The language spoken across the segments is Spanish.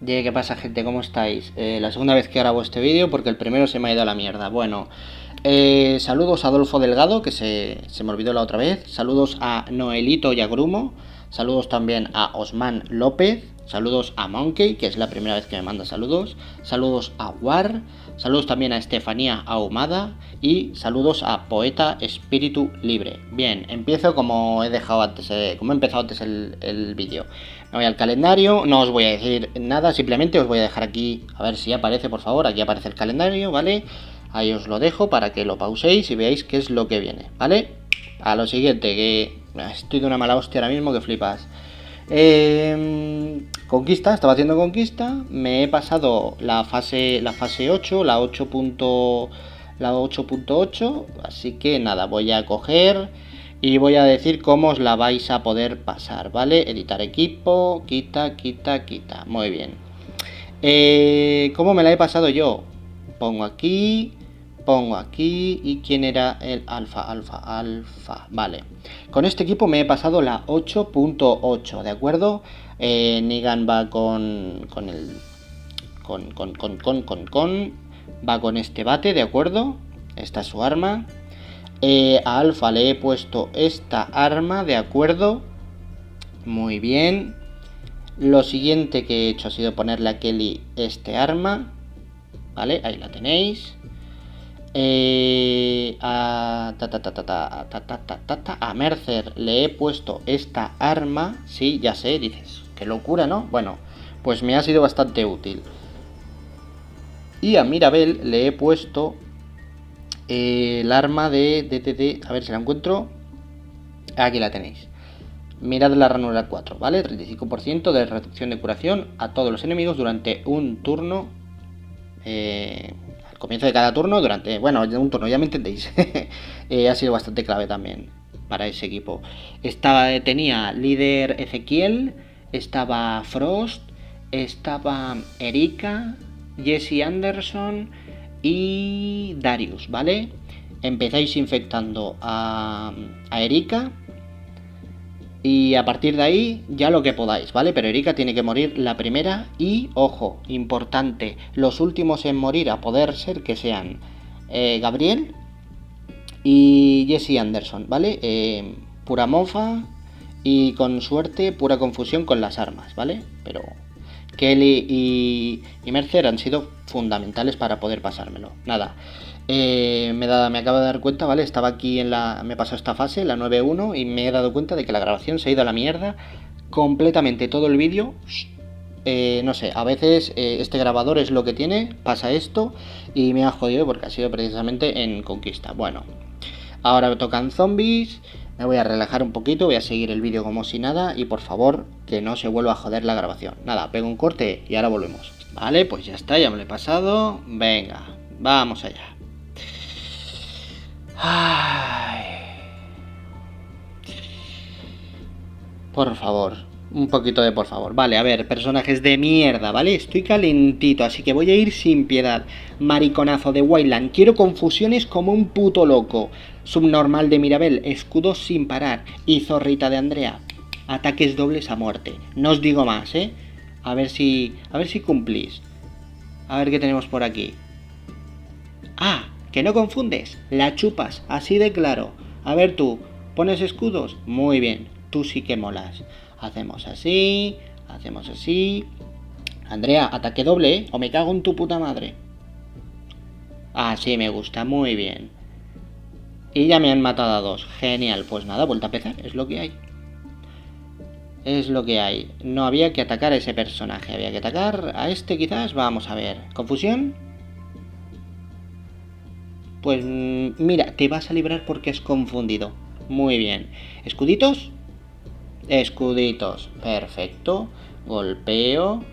¿Qué pasa, gente? ¿Cómo estáis? La segunda vez que grabo este vídeo porque el primero se me ha ido a la mierda. Bueno, saludos a Adolfo Delgado, que se me olvidó la otra vez. Saludos a Noelito Yagrumo. Saludos también a Osman López. Saludos a Monkey, que es la primera vez que me manda saludos. Saludos a War. Saludos también a Estefanía Ahumada. Y saludos a Poeta Espíritu Libre. Bien, empiezo como he dejado antes, como he empezado antes el vídeo. Me voy al calendario, no os voy a decir nada, simplemente os voy a dejar aquí, a ver si aparece, por favor. Aquí aparece el calendario, ¿vale? Ahí os lo dejo para que lo pauséis y veáis qué es lo que viene, ¿vale? A lo siguiente, que estoy de una mala hostia ahora mismo que flipas. Conquista, estaba haciendo conquista. Me he pasado la fase 8, la 8.8. Así que nada, voy a coger y voy a decir cómo os la vais a poder pasar, ¿vale? Editar equipo, quita. Muy bien. ¿Cómo me la he pasado yo? Pongo aquí. ¿Y quién era el alfa? Vale. Con este equipo me he pasado la 8.8, ¿de acuerdo? Negan va con va con este bate, ¿de acuerdo? Esta es su arma. A Alfa le he puesto esta arma, ¿de acuerdo? Muy bien. Lo siguiente que he hecho ha sido ponerle a Kelly este arma, ¿vale? Ahí la tenéis. A Mercer le he puesto esta arma. Sí, ya sé, dices, qué locura, ¿no? Bueno, pues me ha sido bastante útil. Y a Mirabel le he puesto el arma de... A ver si la encuentro. Aquí la tenéis. Mirad la ranura 4, ¿vale? 35% de reducción de curación a todos los enemigos durante un turno. Al comienzo de cada turno, durante... Bueno, un turno, ya me entendéis. Ha sido bastante clave también para ese equipo. Tenía líder Ezequiel, estaba Frost, estaba Erika, Jesse Anderson y Darius, ¿vale? Empezáis infectando a Erika y a partir de ahí ya lo que podáis, ¿vale? Pero Erika tiene que morir la primera y, ojo, importante, los últimos en morir a poder ser que sean Gabriel y Jesse Anderson, ¿vale? Pura mofa y con suerte pura confusión con las armas, ¿vale? Pero Kelly y Mercer han sido fundamentales para poder pasármelo. Nada, me acabo de dar cuenta, ¿vale? Estaba aquí me pasó esta fase, la 9.1, y me he dado cuenta de que la grabación se ha ido a la mierda completamente. Todo el vídeo, no sé, a veces este grabador es lo que tiene, pasa esto, y me ha jodido porque ha sido precisamente en conquista. Bueno, ahora me tocan zombies. Me voy a relajar un poquito, voy a seguir el vídeo como si nada y por favor que no se vuelva a joder la grabación. Nada, pego un corte y ahora volvemos. Vale, pues ya está, ya me lo he pasado. Venga, vamos allá. Ay. Por favor, un poquito de por favor. Vale, a ver, personajes de mierda, ¿vale? Estoy calentito, así que voy a ir sin piedad. Mariconazo de Wayland, quiero confusiones como un puto loco. Subnormal de Mirabel, escudos sin parar. Y zorrita de Andrea, ataques dobles a muerte. No os digo más, ¿eh? A ver si cumplís. A ver qué tenemos por aquí. Ah, que no confundes. La chupas, así de claro. A ver tú, ¿pones escudos? Muy bien, tú sí que molas. Hacemos así. Andrea, ataque doble, ¿eh? O me cago en tu puta madre. Ah, sí, me gusta, muy bien. Y ya me han matado a 2. Genial, pues nada, vuelta a empezar, es lo que hay. Es lo que hay. No había que atacar a ese personaje, había que atacar a este quizás. Vamos a ver. ¿Confusión? Pues mira, te vas a librar porque es confundido. Muy bien. ¿Escuditos? Escuditos. Perfecto. Golpeo.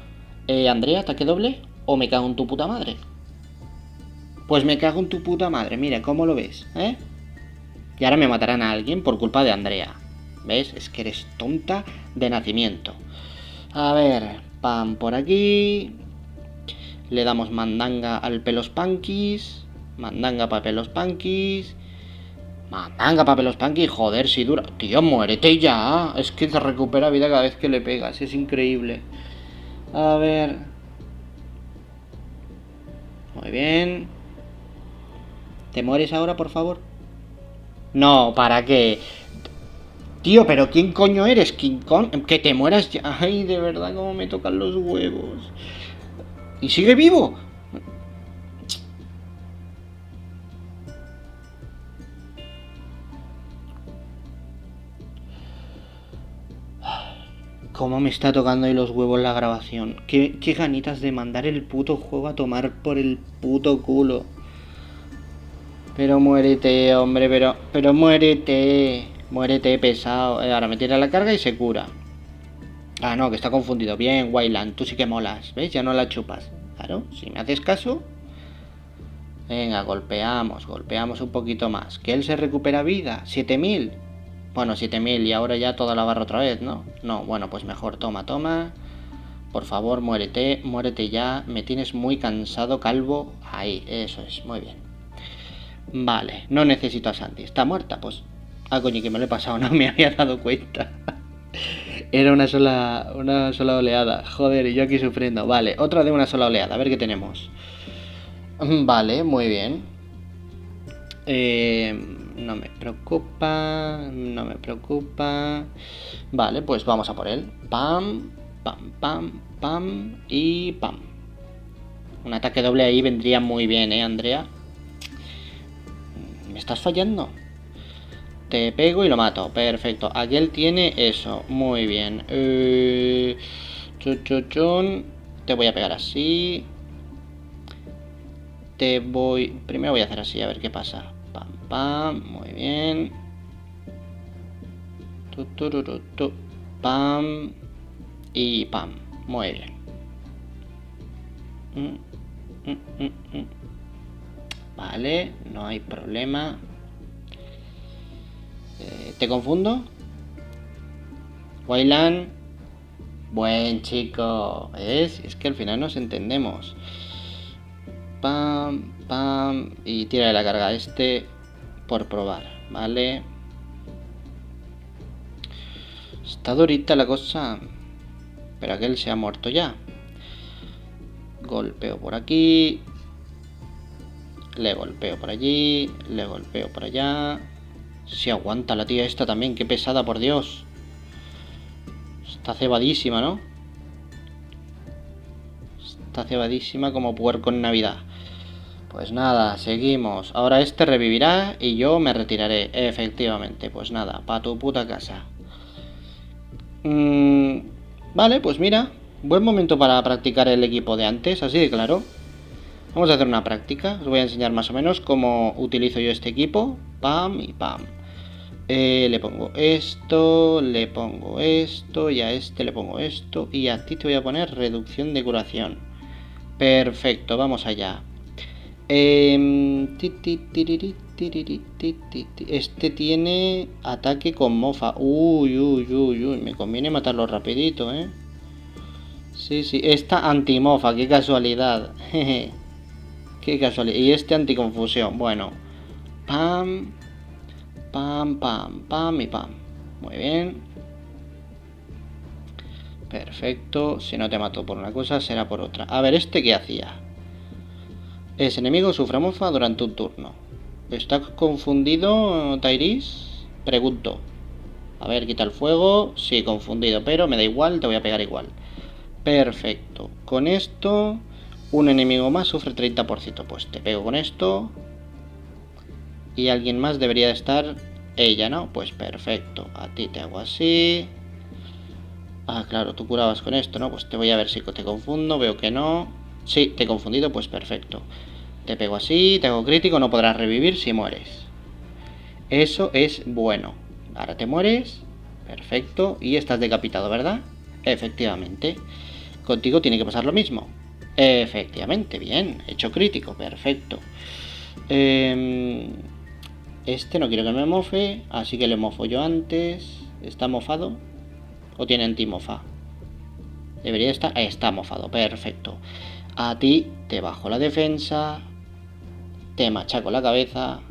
Andrea, ataque doble. ¿O me cago en tu puta madre? Pues me cago en tu puta madre. Mira, ¿cómo lo ves? ¿Eh? Y ahora me matarán a alguien por culpa de Andrea. ¿Ves? Es que eres tonta de nacimiento. A ver, pam por aquí. Le damos mandanga al pelos punkis. Mandanga para pelos punkis. Mandanga para pelos punkis. Joder, si dura. Tío, muérete ya. Es que se recupera vida cada vez que le pegas. Es increíble. A ver. Muy bien. ¿Te mueres ahora, por favor? No, ¿para qué? Tío, pero ¿quién coño eres? ¿King Kong? Que te mueras ya. Ay, de verdad, cómo me tocan los huevos. ¿Y sigue vivo? Cómo me está tocando ahí los huevos la grabación. Qué ganitas de mandar el puto juego a tomar por el puto culo. Pero muérete, hombre, pero muérete. Muérete, pesado. Ahora me tira la carga y se cura. Ah, no, que está confundido. Bien, Wayland, tú sí que molas. ¿Ves? Ya no la chupas. Claro, si me haces caso. Venga, golpeamos un poquito más. Que él se recupera vida. 7000. Bueno, 7000 y ahora ya toda la barra otra vez, ¿no? No, bueno, pues mejor, toma. Por favor, muérete ya. Me tienes muy cansado, calvo. Ahí, eso es, muy bien. Vale, no necesito a Sandy. ¿Está muerta? Pues... Ah, coño, que me lo he pasado, no me había dado cuenta. Era una sola oleada. Joder, y yo aquí sufriendo. Vale, otra de una sola oleada. A ver qué tenemos. Vale, muy bien. No me preocupa. Vale, pues vamos a por él. Pam, pam y pam. Un ataque doble ahí vendría muy bien, Andrea. ¿Me estás fallando? Te pego y lo mato. Perfecto. Aquel tiene eso. Muy bien. Te voy a pegar así. Primero voy a hacer así, a ver qué pasa. Pam. Muy bien. Pam. Y pam. Muy bien. Vale, no hay problema. ¿Te confundo? Wayland. Buen chico. ¿Ves? Es que al final nos entendemos. Pam. Y tira de la carga por probar. Vale. Está durita la cosa. Pero aquel se ha muerto ya. Golpeo por aquí. Le golpeo por allí. Le golpeo por allá. Si aguanta la tía esta también. Qué pesada, por Dios. Está cebadísima, ¿no? Está cebadísima como puerco en Navidad. Pues nada, seguimos. Ahora este revivirá y yo me retiraré. Efectivamente, pues nada, pa' tu puta casa. Vale, pues mira. Buen momento para practicar el equipo de antes, así de claro. Vamos a hacer una práctica. Os voy a enseñar más o menos cómo utilizo yo este equipo. Pam y pam. Le pongo esto, y a este le pongo esto, y a ti te voy a poner reducción de curación. Perfecto, vamos allá. Este tiene ataque con mofa. Uy, me conviene matarlo rapidito, Sí, esta antimofa, qué casualidad. Qué casualidad. Y este anticonfusión, bueno. Pam y pam. Muy bien. Perfecto. Si no te mato por una cosa, será por otra. A ver, ¿este qué hacía? Ese enemigo sufre mofa durante un turno. ¿Estás confundido, Tairis? Pregunto. A ver, quita el fuego. Sí, confundido, pero me da igual, te voy a pegar igual. Perfecto. Con esto, un enemigo más sufre 30%. Pues te pego con esto. Y alguien más debería de estar ella, ¿no? Pues perfecto. A ti te hago así. Ah, claro, tú curabas con esto, ¿no? Pues te voy a ver si te confundo. Veo que no. Sí, te he confundido, pues perfecto. Te pego así, te hago crítico, no podrás revivir si mueres. Eso es bueno. Ahora te mueres. Perfecto. Y estás decapitado, ¿verdad? Efectivamente. Contigo tiene que pasar lo mismo. Efectivamente, bien. Hecho crítico, perfecto. Este no quiero que me mofe, así que le mofo yo antes. ¿Está mofado? ¿O tiene antimofa? Debería estar... Está mofado, perfecto. A ti te bajo la defensa. Te machaco la cabeza.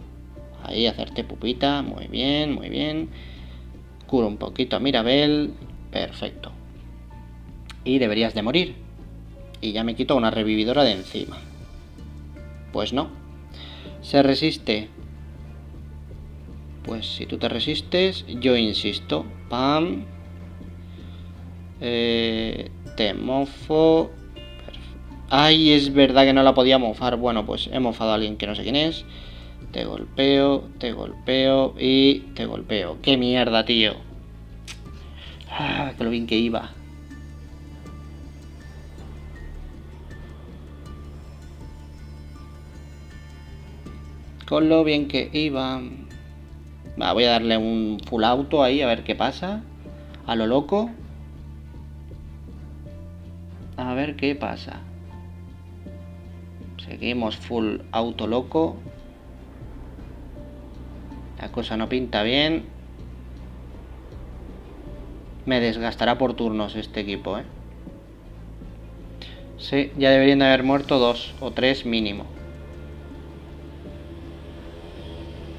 Ahí, hacerte pupita. Muy bien. Curo un poquito a Mirabel. Perfecto. Y deberías de morir. Y ya me quito una revividora de encima. Pues no. ¿Se resiste? Pues si tú te resistes, yo insisto. Pam. Te mofo. Ay, es verdad que no la podía mofar. Bueno, pues he mofado a alguien que no sé quién es. Te golpeo y te golpeo. ¡Qué mierda, tío! Ah, que lo bien que iba. Con lo bien que iba. Va, voy a darle un full auto ahí a ver qué pasa. A lo loco. A ver qué pasa. Seguimos full auto loco. La cosa no pinta bien. Me desgastará por turnos este equipo, ¿eh? Sí, ya deberían de haber muerto 2 o 3 mínimo.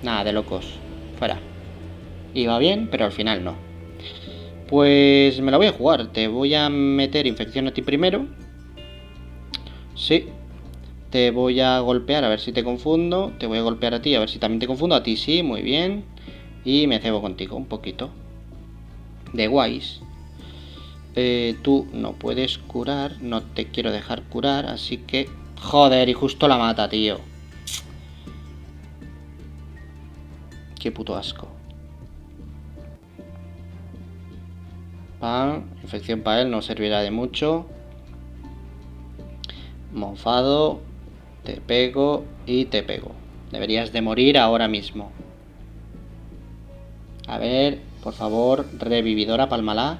Nada, de locos. Fuera. Iba bien, pero al final no. Pues me la voy a jugar. Te voy a meter infección a ti primero. Sí. Te voy a golpear a ver si te confundo. Te voy a golpear a ti a ver si también te confundo. A ti sí, muy bien. Y me cebo contigo un poquito. De guays. Tú no puedes curar. No te quiero dejar curar. Así que... Joder, y justo la mata, tío. Qué puto asco. Pam. Infección para él no servirá de mucho. Mofado. Te pego y te pego. Deberías de morir ahora mismo. A ver, por favor, revividora Palmalá.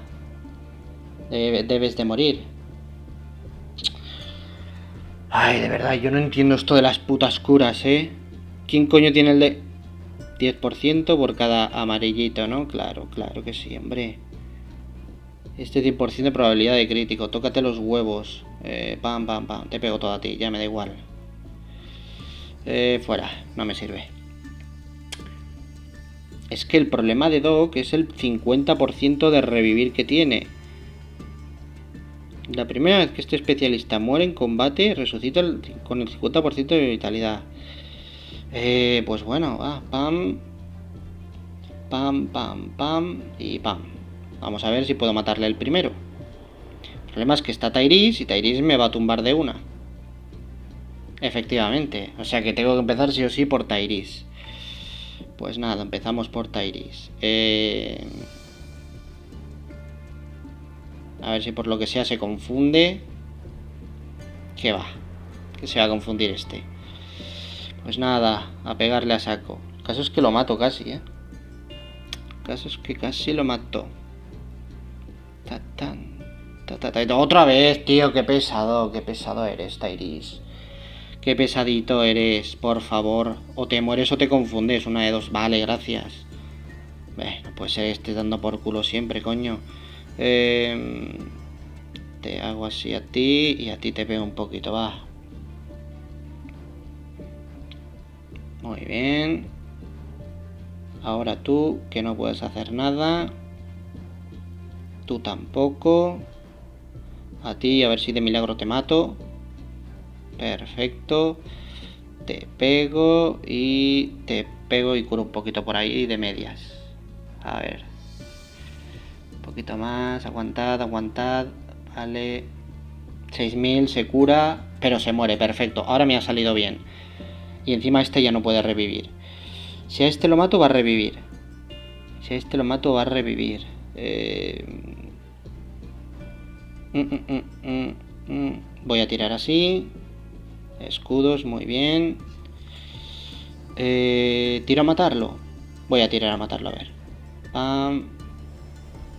Debes de morir. Ay, de verdad, yo no entiendo esto de las putas curas, ¿eh? ¿Quién coño tiene el de 10% por cada amarillito, no? Claro, claro que sí, hombre. Este 10% de probabilidad de crítico. Tócate los huevos. Pam, pam, pam. Te pego todo a ti, ya me da igual. Fuera, no me sirve. Es que el problema de Doc es el 50% de revivir que tiene. La primera vez que este especialista muere en combate, resucita con el 50% de vitalidad. Pues bueno, va, pam. Pam, pam, pam y pam. Vamos a ver si puedo matarle el primero. El problema es que está Tyrese y Tyrese me va a tumbar de una. Efectivamente, o sea que tengo que empezar sí o sí por Tyrese. Pues nada, empezamos por Tyrese. A ver si por lo que sea se confunde. ¿Qué va? Que se va a confundir este. Pues nada, a pegarle a saco. El caso es que lo mato casi, ¿eh? El caso es que casi lo mato. Otra vez, tío, qué pesado eres, Tyrese. Qué pesadito eres, por favor. O te mueres o te confundes, una de dos. Vale, gracias. No puede ser este dando por culo siempre, coño. Te hago así a ti y a ti te pego un poquito, va. Muy bien. Ahora tú, que no puedes hacer nada. Tú tampoco. A ti, a ver si de milagro te mato. Perfecto. Te pego y curo un poquito por ahí de medias. A ver. Un poquito más. Aguantad, aguantad. Vale. 6000 se cura, pero se muere. Perfecto. Ahora me ha salido bien. Y encima este ya no puede revivir. Si a este lo mato, va a revivir. Si a este lo mato, va a revivir. Voy a tirar así. Escudos, muy bien. Tiro a matarlo. Voy a tirar a matarlo, a ver. Pam.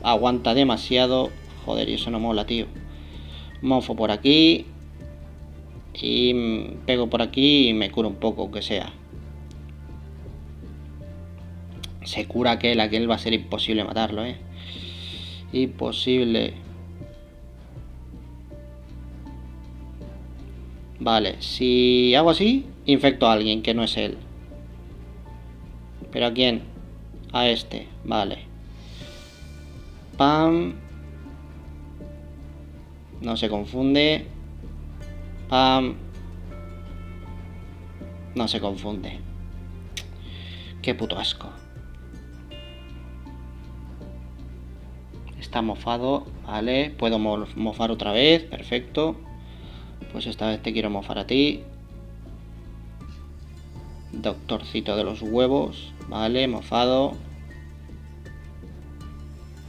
Aguanta demasiado. Joder, y eso no mola, tío. Mofo por aquí. Y pego por aquí y me curo un poco, aunque sea. Se cura aquel va a ser imposible matarlo, Imposible. Vale, si hago así, infecto a alguien que no es él. ¿Pero a quién? A este, vale. Pam. No se confunde. Pam. No se confunde. Qué puto asco. Está mofado, vale. Puedo mofar otra vez, perfecto. Pues esta vez te quiero mofar a ti. Doctorcito de los huevos, vale, mofado.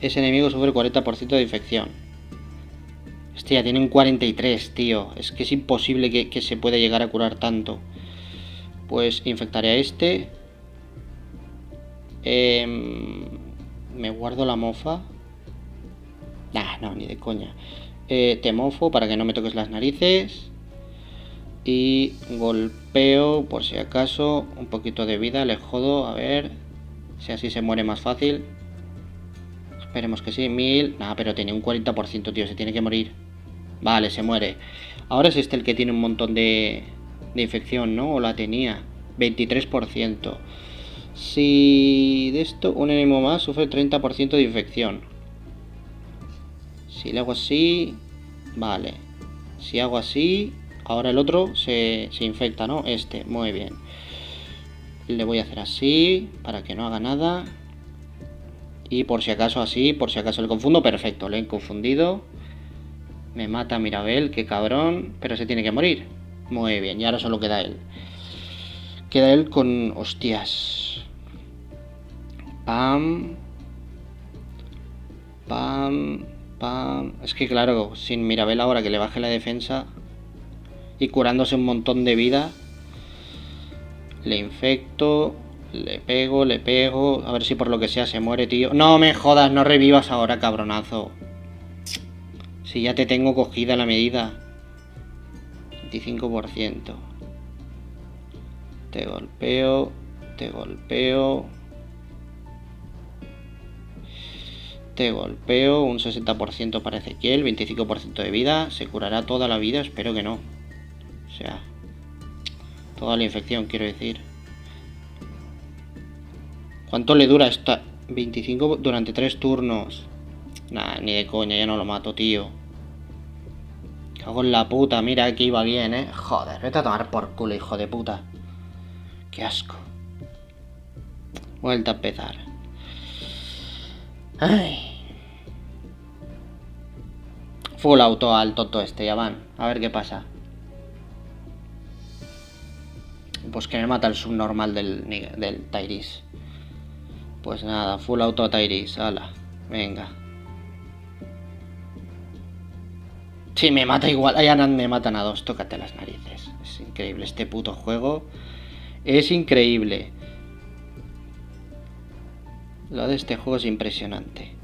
Ese enemigo sufre 40% de infección. Hostia, tienen 43, tío. Es que es imposible que se pueda llegar a curar tanto. Pues infectaré a este. Me guardo la mofa. Nah, no, ni de coña. Te mofo para que no me toques las narices. Y golpeo, por si acaso, un poquito de vida, le jodo, a ver si así se muere más fácil. Esperemos que sí, 1000. Nah, pero tiene un 40%, tío, se tiene que morir. Vale, se muere. Ahora es este el que tiene un montón de infección, ¿no? O la tenía. 23%. Si de esto un enemigo más sufre 30% de infección. Si le hago así... Vale. Si hago así... Ahora el otro se infecta, ¿no? Este, muy bien. Le voy a hacer así, para que no haga nada. Y por si acaso así, por si acaso le confundo, perfecto, le he confundido. Me mata Mirabel, qué cabrón. Pero se tiene que morir. Muy bien, y ahora solo queda él. Queda él con... Hostias. Pam. Pam. Pam. Es que claro, sin Mirabel ahora que le baje la defensa... Y curándose un montón de vida. Le infecto. Le pego. A ver si por lo que sea se muere, tío. No me jodas, no revivas ahora, cabronazo. Si ya te tengo cogida la medida. 25%. Te golpeo. Te golpeo. Te golpeo. Un 60% para Ezequiel. 25% de vida. Se curará toda la vida. Espero que no. O sea, toda la infección, quiero decir. ¿Cuánto le dura esta? 25 durante 3 turnos. Nah, ni de coña, ya no lo mato, tío. Cago en la puta, mira que iba bien, Joder, vete a tomar por culo, hijo de puta. Qué asco. Vuelta a empezar. Ay. Full auto al tonto este, ya van. A ver qué pasa. Pues que me mata el subnormal del Tyrese. Pues nada, full auto a Tyrese, ala. Venga. Sí, me mata igual. Ay, me matan a 2, tócate las narices. Es increíble este puto juego. Es increíble. Lo de este juego es impresionante.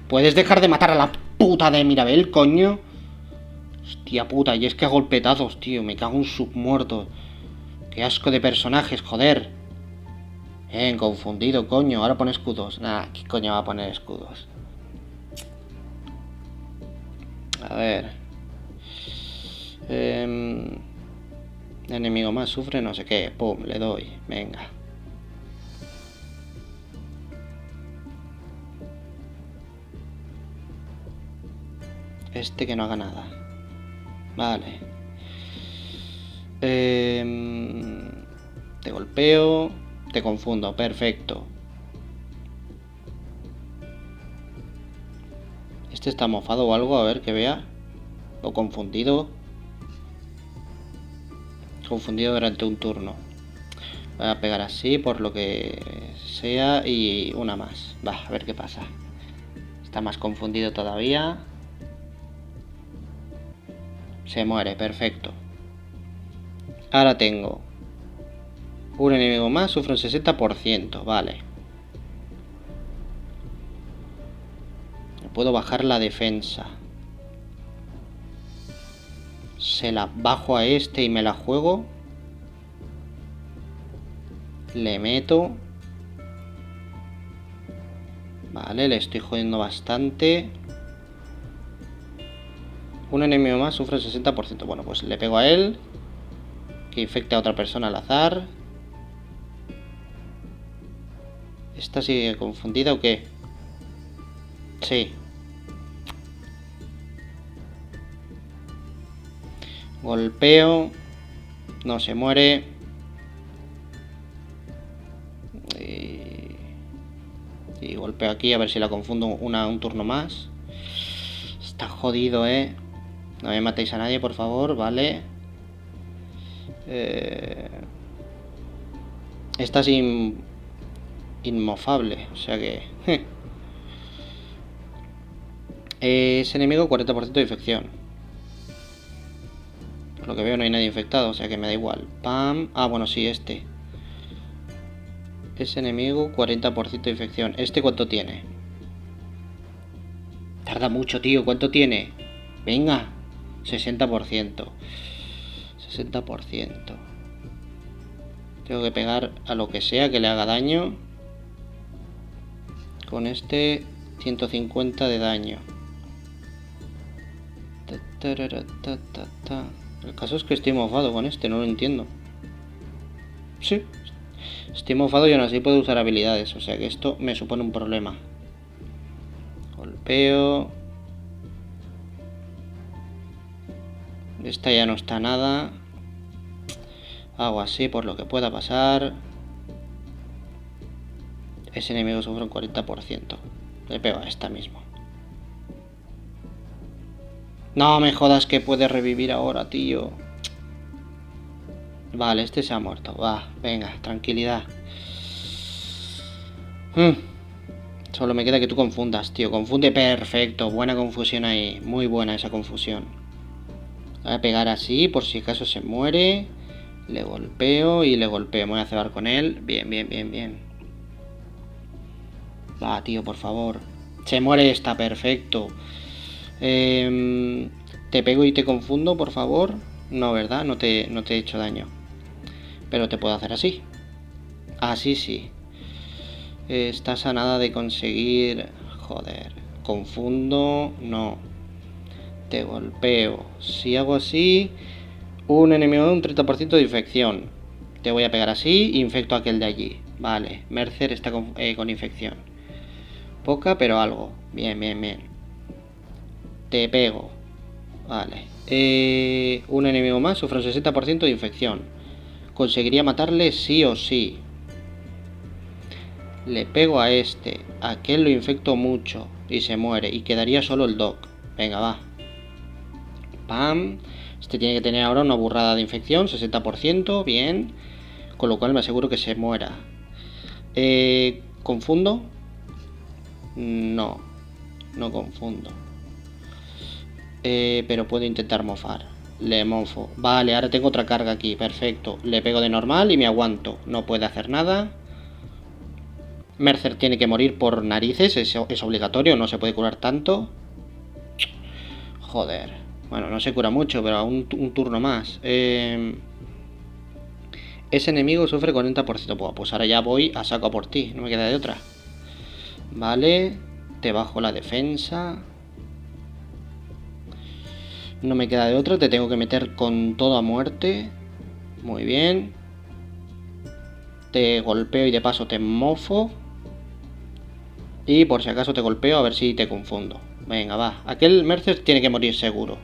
¿Puedes dejar de matar a la puta de Mirabel, coño? Hostia puta, y es que a golpetazos, tío. Me cago en submuerto. Qué asco de personajes, joder. Confundido, coño. Ahora pone escudos. Nah, ¿qué coño va a poner escudos? A ver. Enemigo más sufre no sé qué. Pum, le doy. Venga. Este que no haga nada. Vale. Te golpeo. Te confundo. Perfecto. Este está mofado o algo. A ver, que vea. O confundido. Confundido durante un turno. Voy a pegar así por lo que sea. Y una más. Va, a ver qué pasa. Está más confundido todavía. Se muere, perfecto. Ahora tengo un enemigo más, sufre un 60%, vale. Puedo bajar la defensa. Se la bajo a este y me la juego. Le meto. Vale, le estoy jodiendo bastante. Un enemigo más sufre el 60%. Bueno, pues le pego a él. Que infecte a otra persona al azar. ¿Esta sigue confundida o qué? Sí. Golpeo. No se muere. Y golpeo aquí a ver si la confundo un turno más. Está jodido, ¿eh? No me matéis a nadie, por favor, vale. Esta es inmofable, o sea que... Es enemigo 40% de infección. Por lo que veo no hay nadie infectado, o sea que me da igual. Pam. Ah, bueno, sí, este. Es enemigo 40% de infección. ¿Este cuánto tiene? Tarda mucho, tío. ¿Cuánto tiene? Venga. 60%. 60%. Tengo que pegar a lo que sea que le haga daño. Con este 150 de daño. El caso es que estoy mofado con este, no lo entiendo. Sí. Estoy mofado y aún así puedo usar habilidades, o sea que esto me supone un problema. Golpeo. Esta ya no está nada. Hago así por lo que pueda pasar. Ese enemigo sufre un 40%. Le pego a esta mismo. No me jodas que puede revivir ahora, tío. Vale, este se ha muerto. Va, venga, tranquilidad. Solo me queda que tú confundas, tío. Confunde perfecto. Buena confusión ahí. Muy buena esa confusión. Voy a pegar así por si acaso se muere. Le golpeo y le golpeo. Me voy a cebar con él. Bien, bien, bien, bien. Va, tío, por favor. Se muere esta, perfecto. Te pego y te confundo, por favor. No, ¿verdad? No te he hecho daño. Pero te puedo hacer así. Así sí. Estás a nada de conseguir... Joder. Confundo. No. Te golpeo. Si hago así... Un enemigo de un 30% de infección. Te voy a pegar así. Infecto a aquel de allí. Vale. Mercer está con infección. Poca, pero algo. Bien, bien, bien. Te pego. Vale. Un enemigo más sufre un 60% de infección. Conseguiría matarle sí o sí. Le pego a este. Aquel lo infecto mucho. Y se muere. Y quedaría solo el Doc. Venga, va. Pam. Este tiene que tener ahora una burrada de infección. 60%. Bien. Con lo cual me aseguro que se muera. ¿Confundo? No. No confundo. Pero puedo intentar mofar. Le mofo. Vale, ahora tengo otra carga aquí. Perfecto. Le pego de normal y me aguanto. No puede hacer nada. Mercer tiene que morir por narices. Es obligatorio. No se puede curar tanto. Joder. Bueno, no se cura mucho, pero un turno más. Ese enemigo sufre 40%. Pues ahora ya voy a saco por ti. No me queda de otra. Vale. Te bajo la defensa. No me queda de otra, te tengo que meter con todo a muerte. Muy bien. Te golpeo y de paso te mofo. Y por si acaso te golpeo a ver si te confundo. Venga, va. Aquel Mercer tiene que morir seguro.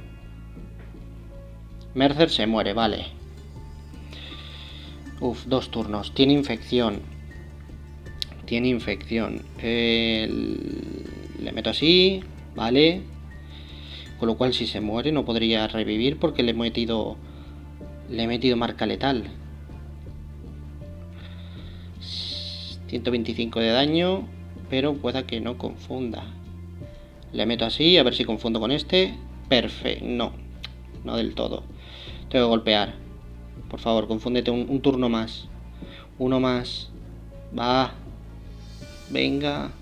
Mercer se muere, vale. Uf, 2 turnos. Tiene infección. Tiene infección. Le meto así. Vale. Con lo cual si se muere no podría revivir porque le he metido marca letal. 125 de daño, pero pueda que no confunda. Le meto así, a ver si confundo con este. Perfecto, no del todo. Tengo que golpear. Por favor, confúndete un turno más. Uno más. Va. Venga.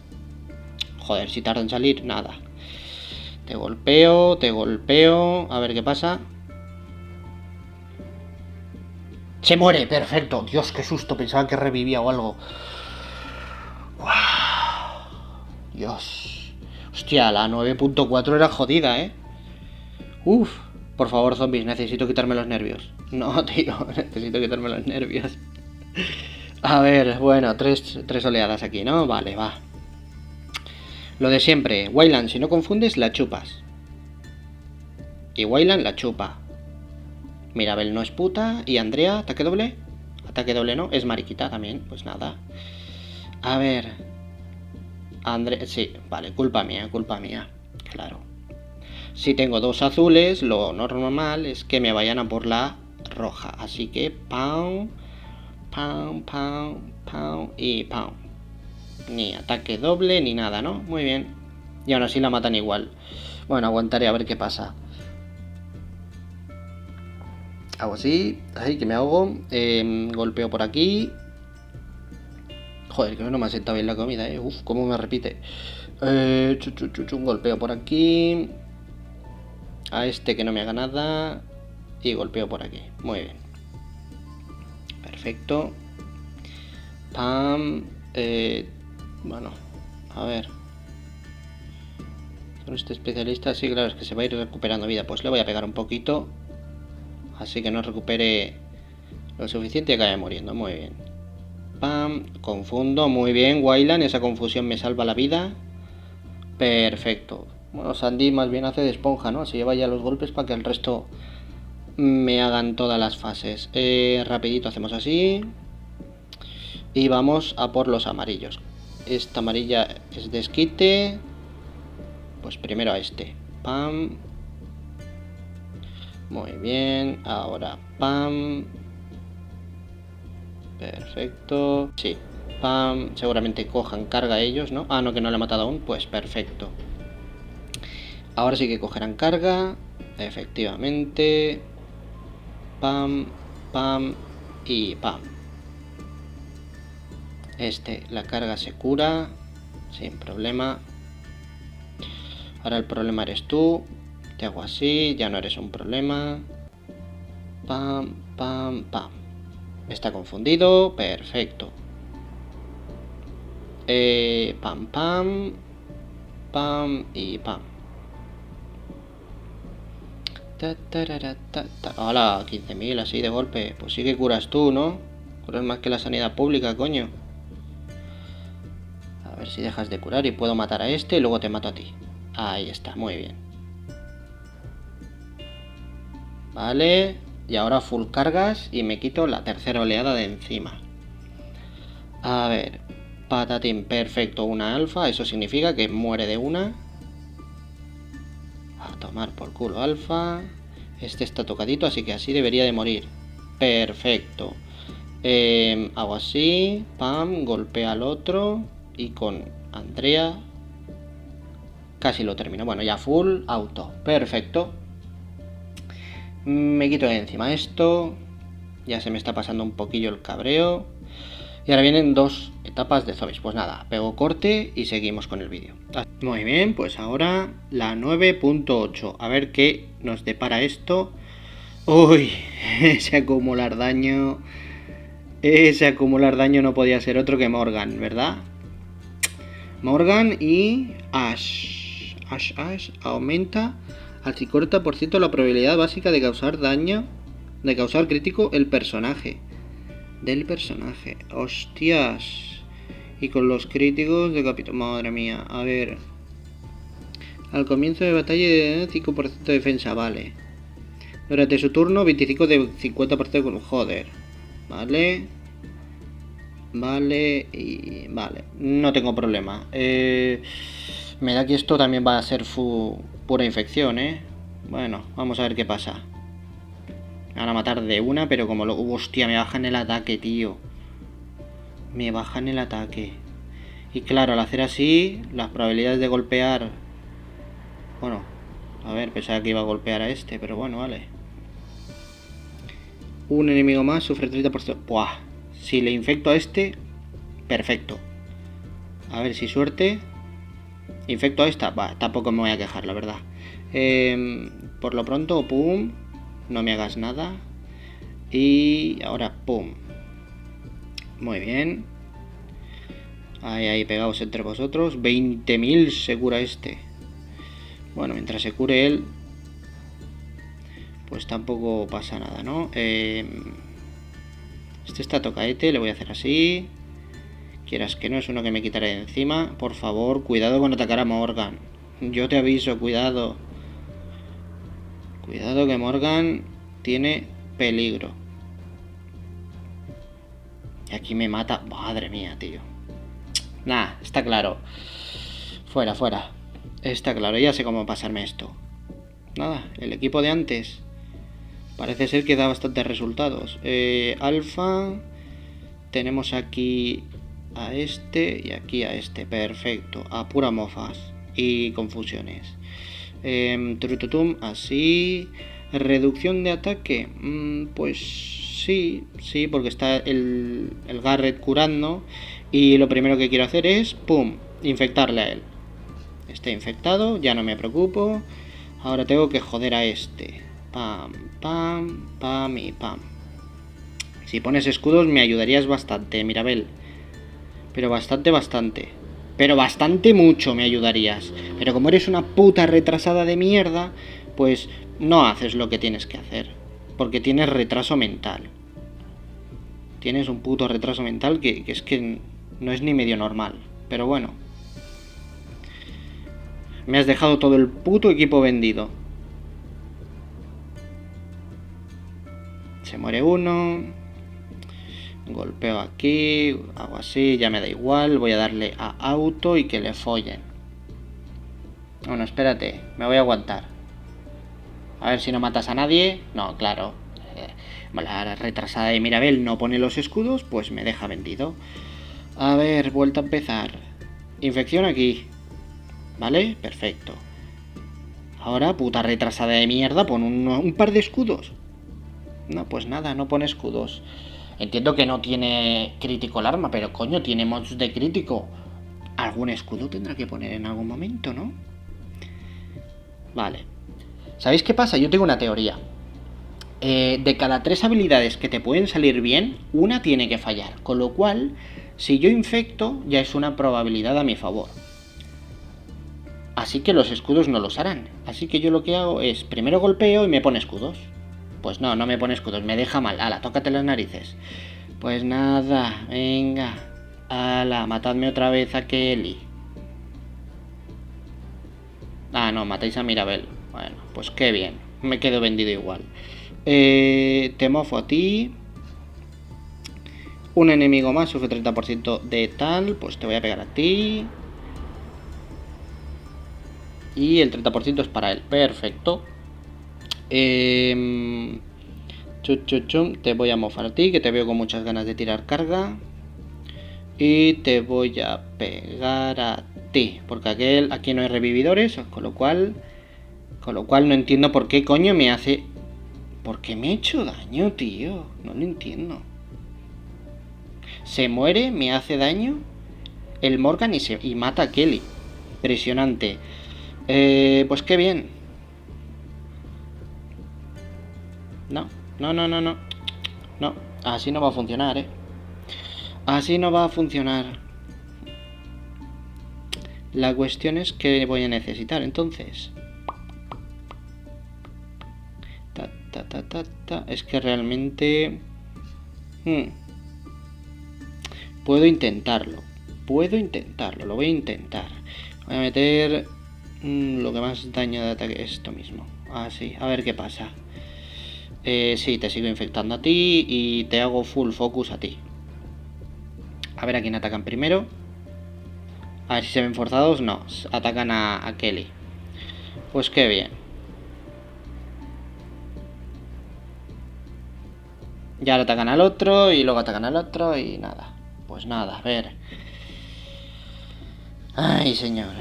Joder, si tarda en salir, nada. Te golpeo. A ver qué pasa. Se muere, perfecto. Dios, qué susto. Pensaba que revivía o algo. Dios. Hostia, la 9.4 era jodida, ¿eh? Uf. Por favor, zombies, necesito quitarme los nervios. No, tío, necesito quitarme los nervios. A ver, bueno, tres oleadas aquí, ¿no? Vale, va. Lo de siempre, Wayland, si no confundes, la chupas. Y Wayland la chupa. Mirabel no es puta. Y Andrea, ataque doble. Ataque doble no, es mariquita también. Pues nada. A ver. Andrea, sí, vale, culpa mía, culpa mía. Claro. Si tengo dos azules, lo normal es que me vayan a por la roja. Así que pound, pound, pound, pound y pound. Ni ataque doble ni nada, ¿no? Muy bien. Y aún así la matan igual. Bueno, aguantaré a ver qué pasa. Hago así. Ay, que me ahogo. Golpeo por aquí. Joder, que no me ha sentado bien la comida, Uf, cómo me repite. Un golpeo por aquí. A este que no me haga nada. Y golpeo por aquí. Muy bien. Perfecto. Pam. Bueno, a ver. Con este especialista, sí, claro, es que se va a ir recuperando vida. Pues le voy a pegar un poquito. Así que no recupere lo suficiente y acabe muriendo. Muy bien. Pam. Confundo. Muy bien, Wayland. Esa confusión me salva la vida. Perfecto. Bueno, Sandy más bien hace de esponja, ¿no? Se lleva ya los golpes para que el resto me hagan todas las fases. Rapidito hacemos así. Y vamos a por los amarillos. Esta amarilla es desquite. Pues primero a este. Pam. Muy bien. Ahora pam. Perfecto. Sí. Pam. Seguramente cojan carga ellos, ¿no? Ah, no, que no le he matado aún. Pues perfecto. Ahora sí que cogerán carga. Efectivamente. Pam. Pam. Y pam. La carga se cura. Sin problema. Ahora el problema eres tú. Te hago así. Ya no eres un problema. Pam. Pam. Pam. Está confundido. Perfecto. Pam. Pam. Pam. Y pam. Hola, 15.000 así de golpe. Pues sí que curas tú, ¿no? Curas más que la sanidad pública, coño. A ver si dejas de curar y puedo matar a este y luego te mato a ti. Ahí está, muy bien. Vale. Y ahora full cargas y me quito la tercera oleada de encima. A ver. Patatín, perfecto, una alfa. Eso significa que muere de una. A tomar por culo alfa. Este está tocadito, así que así debería de morir. Perfecto. Hago así. Pam, golpea al otro. Y con Andrea casi lo termino. Bueno, ya full auto. Perfecto. Me quito de encima esto. Ya se me está pasando un poquillo el cabreo. Y ahora vienen dos etapas de zombies. Pues nada, pego corte y seguimos con el vídeo. Muy bien, pues ahora la 9.8. A ver qué nos depara esto. Uy, ese acumular daño. Ese acumular daño no podía ser otro que Morgan, ¿verdad? Morgan y Ash. Ash aumenta al 50% la probabilidad básica de causar daño. De causar crítico el personaje. Del personaje. Hostias. Y con los críticos de capítulo. Madre mía. A ver. Al comienzo de batalla de 5% de defensa. Vale. Durante su turno 25 de 50% con... Joder. Vale. Vale. Y... Vale. No tengo problema. Me da que esto también va a ser pura infección, Bueno, vamos a ver qué pasa. Me van a matar de una, pero como lo... Hostia, me bajan el ataque, tío. Me bajan el ataque. Y claro, al hacer así, las probabilidades de golpear... Bueno, a ver, pensaba que iba a golpear a este, pero bueno, vale. Un enemigo más sufre 30%. Buah, si le infecto a este, perfecto. A ver si suerte. Infecto a esta, bah, tampoco me voy a quejar, la verdad. Por lo pronto, pum. No me hagas nada. Y ahora, pum. Muy bien. Ahí, pegados entre vosotros. 20.000 se cura este. Bueno, mientras se cure él, pues tampoco pasa nada, ¿no? Este está tocaete, le voy a hacer así. Quieras que no, es uno que me quitaré de encima. Por favor, cuidado con atacar a Morgan. Yo te aviso, cuidado. Cuidado que Morgan tiene peligro. Y aquí me mata. Madre mía, tío. Nah, está claro. Fuera, fuera. Está claro, ya sé cómo pasarme esto. Nada, el equipo de antes. Parece ser que da bastantes resultados. Alfa. Tenemos aquí a este y aquí a este. Perfecto. A pura mofas y confusiones. Trututum, así. Reducción de ataque. Pues sí, porque está el Garrett curando. Y lo primero que quiero hacer es, ¡pum!, infectarle a él. Está infectado, ya no me preocupo. Ahora tengo que joder a este. Pam, pam, pam y pam. Si pones escudos me ayudarías bastante, Mirabel. Pero bastante. Pero bastante mucho me ayudarías. Pero como eres una puta retrasada de mierda, pues no haces lo que tienes que hacer. Porque tienes retraso mental. Tienes un puto retraso mental que es que no es ni medio normal. Pero bueno. Me has dejado todo el puto equipo vendido. Se muere uno. Golpeo aquí. Hago así, ya me da igual. Voy a darle a auto y que le follen. Bueno, espérate. Me voy a aguantar. A ver si no matas a nadie. No, claro. La retrasada de Mirabel no pone los escudos, pues me deja vendido. A ver, vuelta a empezar. Infección aquí. ¿Vale? Perfecto. Ahora, puta retrasada de mierda, pon un par de escudos. No, pues nada, no pone escudos. Entiendo que no tiene crítico el arma, pero coño, tiene mods de crítico. Algún escudo tendrá que poner en algún momento, ¿no? Vale. ¿Sabéis qué pasa? Yo tengo una teoría. De cada 3 habilidades que te pueden salir bien, una tiene que fallar. Con lo cual, si yo infecto, ya es una probabilidad a mi favor. Así que los escudos no los harán. Así que yo lo que hago es, primero golpeo y me pone escudos. Pues no me pone escudos, me deja mal. Ala, tócate las narices. Pues nada, venga. Ala, matadme otra vez a Kelly. Ah, no, matáis a Mirabel. Bueno, pues qué bien. Me quedo vendido igual. Te mofo a ti. Un enemigo más sufre 30% de tal. Pues te voy a pegar a ti. Y el 30% es para él. Perfecto. Te voy a mofar a ti, que te veo con muchas ganas de tirar carga. Y te voy a pegar a ti, porque aquí no hay revividores, con lo cual no entiendo por qué coño me hace... ¿Por qué me he hecho daño, tío? No lo entiendo. Se muere, me hace daño el Morgan y mata a Kelly. Impresionante. Pues qué bien. No, así no va a funcionar, Así no va a funcionar. La cuestión es que voy a necesitar, entonces. Es que realmente... Puedo intentarlo. Lo voy a intentar. Voy a meter lo que más daño de ataque, esto mismo. Así, a ver qué pasa. Sí, te sigo infectando a ti y te hago full focus a ti. A ver a quién atacan primero. A ver si se ven forzados. No, atacan a Kelly. Pues qué bien. Ya le atacan al otro y luego atacan al otro y nada. Pues nada, a ver. Ay, señor.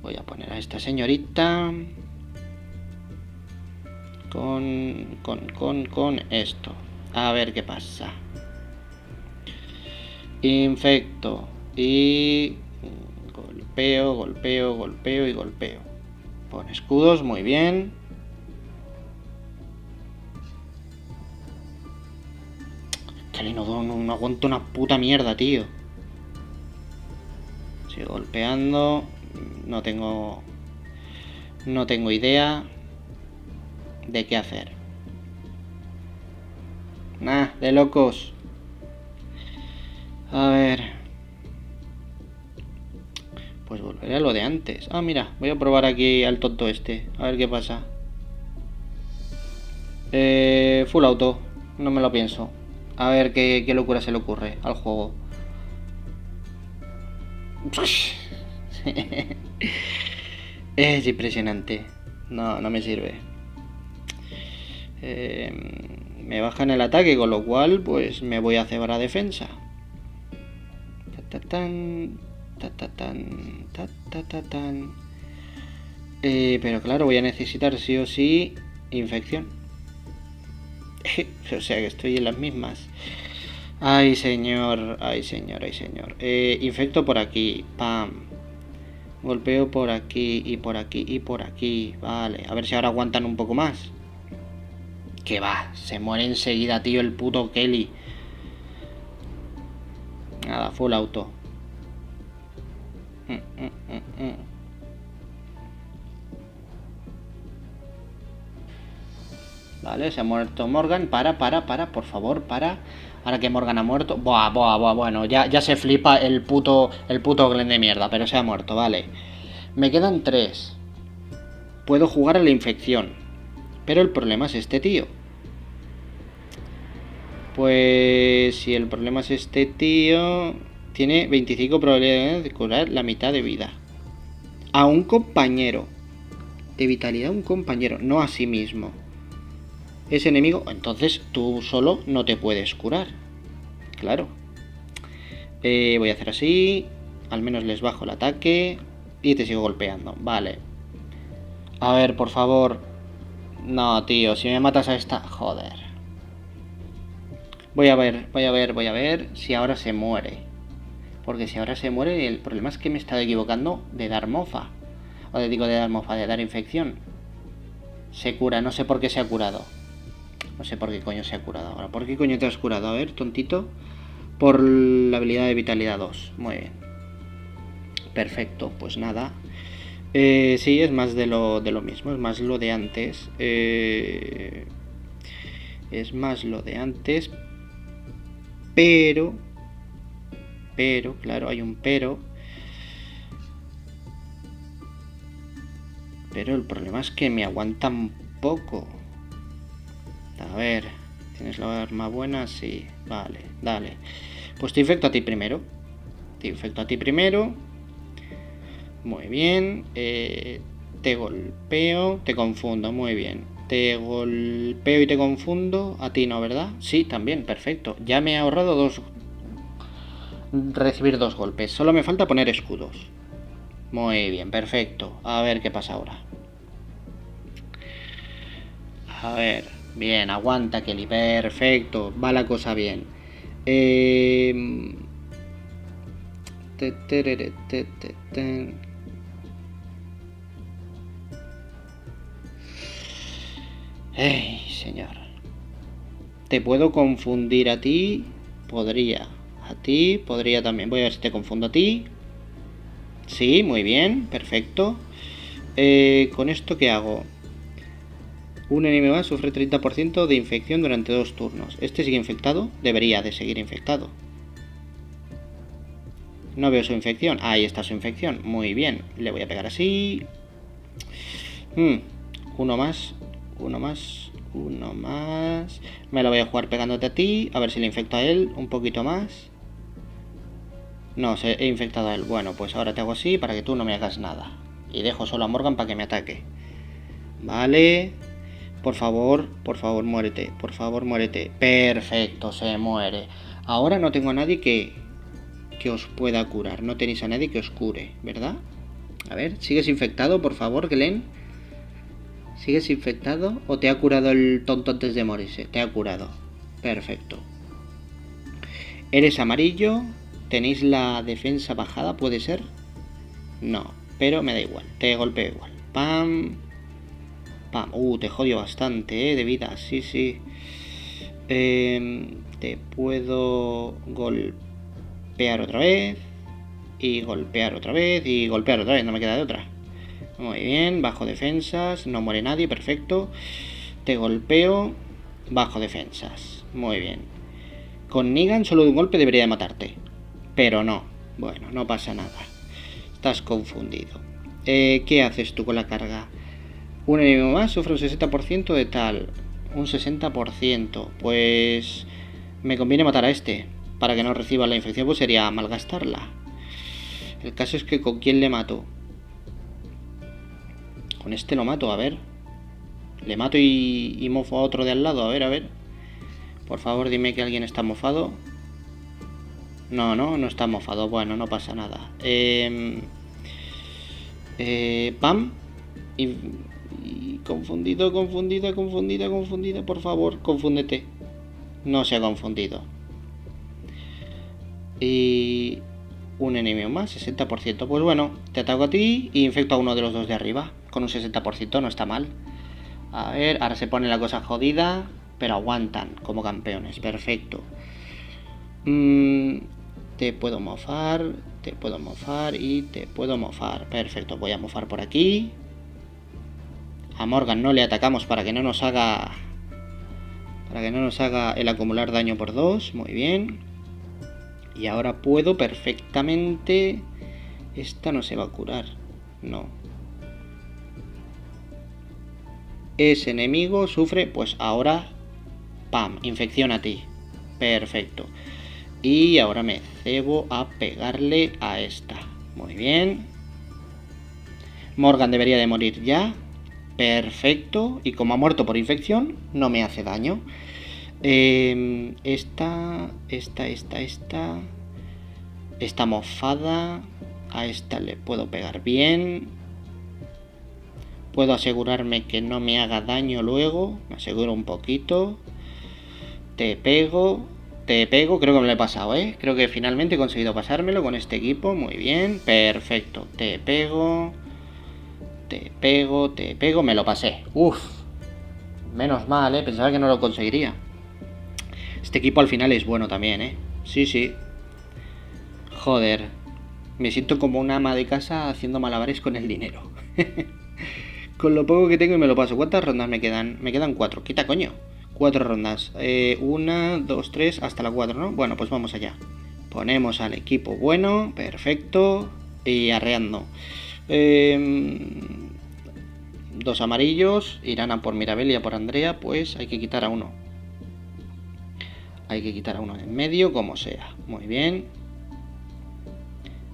Voy a poner a esta señorita con esto. A ver qué pasa. Infecto y golpeo y golpeo. Pon escudos, muy bien. Kelly no aguanto una puta mierda, tío. Sigo golpeando. No tengo idea de qué hacer. Nah, de locos. A ver. Pues volveré a lo de antes. Ah, mira, voy a probar aquí al tonto este. A ver qué pasa. Full auto. No me lo pienso. A ver qué locura se le ocurre al juego. Es impresionante. No, no me sirve. Me bajan el ataque, con lo cual pues me voy a cebar a defensa. Pero claro, voy a necesitar sí o sí infección. O sea que estoy en las mismas. Ay señor, ay señor, ay señor. Infecto por aquí, pam. Golpeo por aquí y por aquí y por aquí. Vale, a ver si ahora aguantan un poco más. Que va, se muere enseguida, tío, el puto Kelly. Nada, full auto. Vale, se ha muerto Morgan. Para, por favor, para. Ahora que Morgan ha muerto. Buah, bueno, ya se flipa el puto Glenn de mierda, pero se ha muerto, vale. Me quedan 3. Puedo jugar a la infección. Pero el problema es este tío. Pues si el problema es este tío, tiene 25 probabilidades de curar la mitad de vida. A un compañero. De vitalidad a un compañero, no a sí mismo. Es enemigo, entonces tú solo no te puedes curar. Claro. Voy a hacer así. Al menos les bajo el ataque. Y te sigo golpeando. Vale. A ver, por favor. No, tío, si me matas a esta... Joder. Voy a ver si ahora se muere. Porque si ahora se muere, el problema es que me he estado equivocando de dar mofa. De dar infección. Se cura, no sé por qué se ha curado. No sé por qué coño se ha curado ahora. ¿Por qué coño te has curado? A ver, tontito. Por la habilidad de vitalidad 2. Muy bien. Perfecto, pues nada. Sí, es más de lo mismo. Es más lo de antes. Es más lo de antes. Pero, claro, hay un pero. Pero el problema es que me aguantan poco. A ver, ¿tienes la arma buena? Sí, vale, dale. Pues te infecto a ti primero. Muy bien. Te golpeo, te confundo, muy bien. Te golpeo y te confundo. A ti no, ¿verdad? Sí, también, perfecto. Ya me he ahorrado recibir 2 golpes. Solo me falta poner escudos. Muy bien, perfecto. A ver qué pasa ahora. A ver, bien, aguanta Kelly, perfecto. Va la cosa bien. Ey, señor. Te puedo confundir a ti. Podría. A ti, podría también. Voy a ver si te confundo a ti. Sí, muy bien, perfecto. ¿Con esto qué hago? Un enemigo más sufre 30% de infección durante 2 turnos. ¿Este sigue infectado? Debería de seguir infectado. No veo su infección. Ahí está su infección. Muy bien. Le voy a pegar así. Uno más. Me lo voy a jugar pegándote a ti. A ver si le infecto a él un poquito más. No, he infectado a él. Bueno, pues ahora te hago así para que tú no me hagas nada. Y dejo solo a Morgan para que me ataque. Vale. Por favor, muérete. Por favor, muérete. Perfecto, se muere. Ahora no tengo a nadie que os pueda curar. No tenéis a nadie que os cure, ¿verdad? A ver, ¿sigues infectado, por favor, Glenn? ¿Sigues infectado o te ha curado el tonto antes de morirse? Te ha curado. Perfecto. Eres amarillo. ¿Tenéis la defensa bajada? ¿Puede ser? No, pero me da igual. Te golpeo igual. Pam. Pam. Te jodio bastante, de vida. Sí. Te puedo golpear otra vez. Y golpear otra vez. Y golpear otra vez. No me queda de otra. Muy bien. Bajo defensas. No muere nadie. Perfecto. Te golpeo. Bajo defensas. Muy bien. Con Negan solo de un golpe debería de matarte. Pero no. Bueno, no pasa nada. Estás confundido. ¿Qué haces tú con la carga? Un enemigo más sufre un 60% de tal. Un 60%. Pues me conviene matar a este. Para que no reciba la infección, pues sería malgastarla. El caso es que ¿con quién le mato? Con este lo mato, a ver. Le mato y mofo a otro de al lado, a ver, a ver. Por favor, dime que alguien está mofado. No, no está mofado. Bueno, no pasa nada. Pam. Y confundido, confundida. Por favor, confúndete. No se ha confundido. Y un enemigo más, 60%. Pues bueno, te ataco a ti y infecto a uno de los dos de arriba. Con un 60% no está mal. A ver, ahora se pone la cosa jodida, pero aguantan como campeones. Perfecto. Te puedo mofar y te puedo mofar. Perfecto, voy a mofar por aquí. A Morgan no le atacamos para que no nos haga el acumular daño por 2. Muy bien. Y ahora puedo perfectamente... Esta no se va a curar. No. Ese enemigo sufre... Pues ahora... ¡Pam! Infección a ti. Perfecto. Y ahora me cebo a pegarle a esta. Muy bien. Morgan debería de morir ya. Perfecto. Y como ha muerto por infección, no me hace daño. Esta mofada. A esta le puedo pegar bien. Puedo asegurarme que no me haga daño luego. Me aseguro un poquito. Te pego. Creo que me lo he pasado, ¿eh? Creo que finalmente he conseguido pasármelo con este equipo. Muy bien, perfecto. Te pego. Me lo pasé. Uf. Menos mal, ¿eh? Pensaba que no lo conseguiría. Este equipo al final es bueno también, ¿eh? Sí. Joder. Me siento como una ama de casa haciendo malabares con el dinero. Con lo poco que tengo y me lo paso. ¿Cuántas rondas me quedan? Me quedan 4. Quita, coño. 4 rondas. 1, 2, 3, hasta la 4, ¿no? Bueno, pues vamos allá. Ponemos al equipo bueno. Perfecto. Y arreando. 2 amarillos. Irán a por Mirabel y a por Andrea. Pues hay que quitar a uno. Hay que quitar a uno en medio, como sea. Muy bien.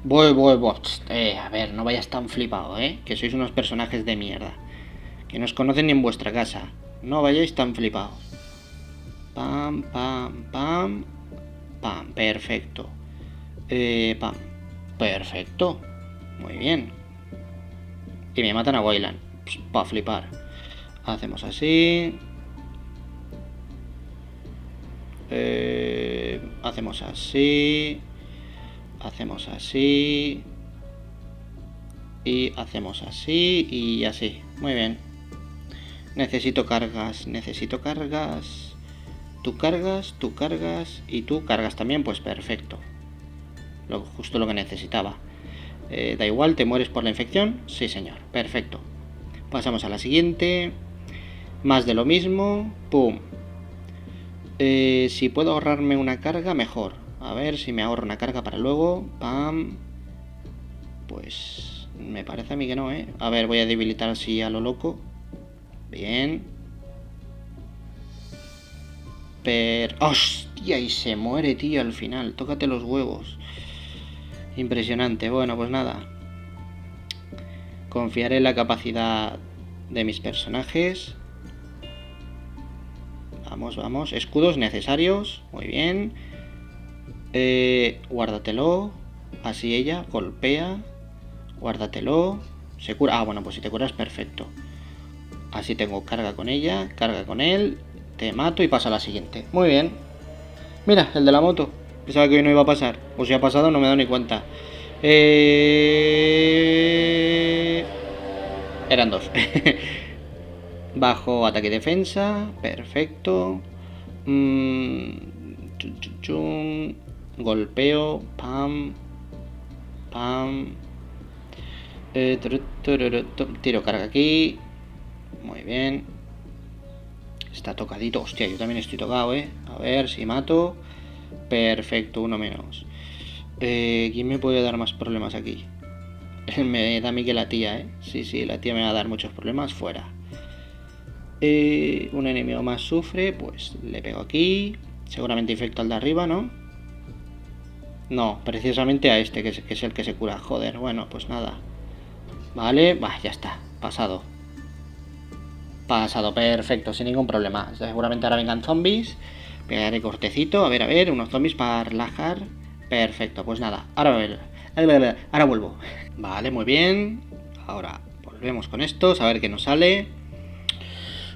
Voy. A ver, no vayas tan flipado, ¿eh? Que sois unos personajes de mierda. Que no os conocen ni en vuestra casa. No vayáis tan flipados. Pam. Perfecto. Pam. Perfecto. Muy bien. Y me matan a Wayland. Pa' flipar. Hacemos así. Hacemos así. Y hacemos así. Y así. Muy bien. Necesito cargas. Tú cargas. Y tú cargas también. Pues perfecto. Justo lo que necesitaba. Da igual, ¿te mueres por la infección? Sí, señor. Perfecto. Pasamos a la siguiente. Más de lo mismo. Pum. Si puedo ahorrarme una carga, mejor. A ver si me ahorro una carga para luego. Pam. Pues me parece a mí que no, ¿eh? A ver, voy a debilitar así a lo loco. Bien. ¡Hostia! Y se muere, tío, al final. Tócate los huevos. Impresionante. Bueno, pues nada. Confiaré en la capacidad de mis personajes. Vamos. Escudos necesarios. Muy bien. Guárdatelo. Así ella golpea. Guárdatelo. Se cura. Bueno, pues si te curas, perfecto. Así tengo carga con ella. Carga con él. Te mato y paso a la siguiente. Muy bien. Mira, el de la moto. Pensaba que hoy no iba a pasar. O si ha pasado, no me he dado ni cuenta. Eran 2. Bajo ataque y defensa. Perfecto. Golpeo. Pam. Tiro carga aquí. Muy bien. Está tocadito. Hostia, yo también estoy tocado, A ver si mato. Perfecto, uno menos. ¿Quién me puede dar más problemas aquí? Me da a mí que la tía, Sí, la tía me va a dar muchos problemas. Fuera. Un enemigo más sufre. Pues le pego aquí. Seguramente infecto al de arriba, ¿no? No, precisamente a este, que es el que se cura. Joder, bueno, pues nada. Vale, ya está. Pasado. Pasado, perfecto, sin ningún problema. Seguramente ahora vengan zombies. Pegaré cortecito. A ver, unos zombies para relajar. Perfecto, pues nada. Ahora vuelvo. Vale, muy bien. Ahora volvemos con estos. A ver qué nos sale.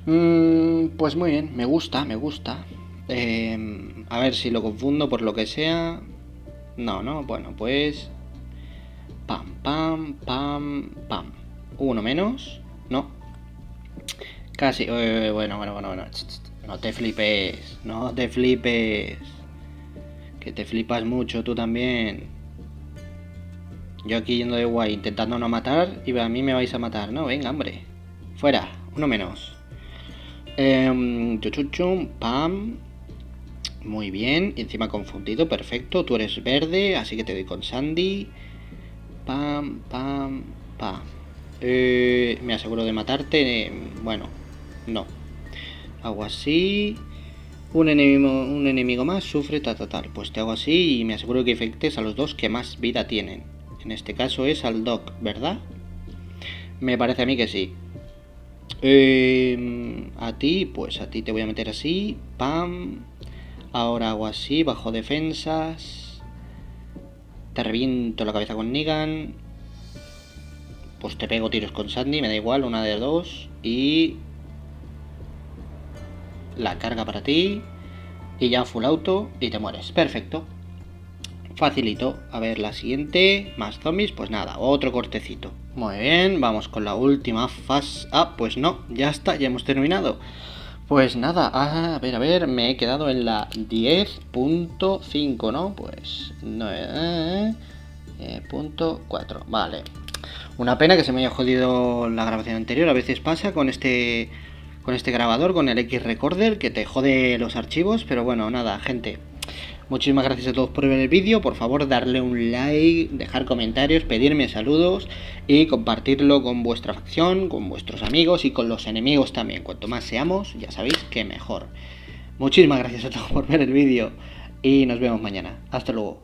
Pues muy bien, me gusta. A ver si lo confundo por lo que sea. No, bueno, pues... Pam, pam, pam, pam. Uno menos. No. Casi. Bueno. No te flipes. Que te flipas mucho tú también. Yo aquí yendo de guay, intentando no matar, y a mí me vais a matar, ¿no? Venga, hombre. Fuera. Uno menos. Chuchuchum, pam. Muy bien. Y encima confundido. Perfecto. Tú eres verde, así que te doy con Sandy. Pam, pam, pam. Me aseguro de matarte. Bueno, no. Hago así. Un enemigo más sufre tal. Pues te hago así y me aseguro que infectes a los dos que más vida tienen. En este caso es al Doc, ¿verdad? Me parece a mí que sí. A ti, pues a ti te voy a meter así. Pam. Ahora hago así, bajo defensas. Te reviento la cabeza con Negan. Pues te pego tiros con Sandy, me da igual, una de dos. Y... la carga para ti. Y ya full auto y te mueres. Perfecto. Facilito. A ver, la siguiente. Más zombies, pues nada, otro cortecito. Muy bien, vamos con la última fase. Ah, pues no, ya está, ya hemos terminado. Pues nada, a ver, me he quedado en la 10.5, ¿no? Pues 9.4, vale. Una pena que se me haya jodido la grabación anterior, a veces pasa con este grabador, con el X-Recorder, que te jode los archivos, pero bueno, nada, gente. Muchísimas gracias a todos por ver el vídeo, por favor darle un like, dejar comentarios, pedirme saludos y compartirlo con vuestra facción, con vuestros amigos y con los enemigos también. Cuanto más seamos, ya sabéis que mejor. Muchísimas gracias a todos por ver el vídeo y nos vemos mañana. Hasta luego.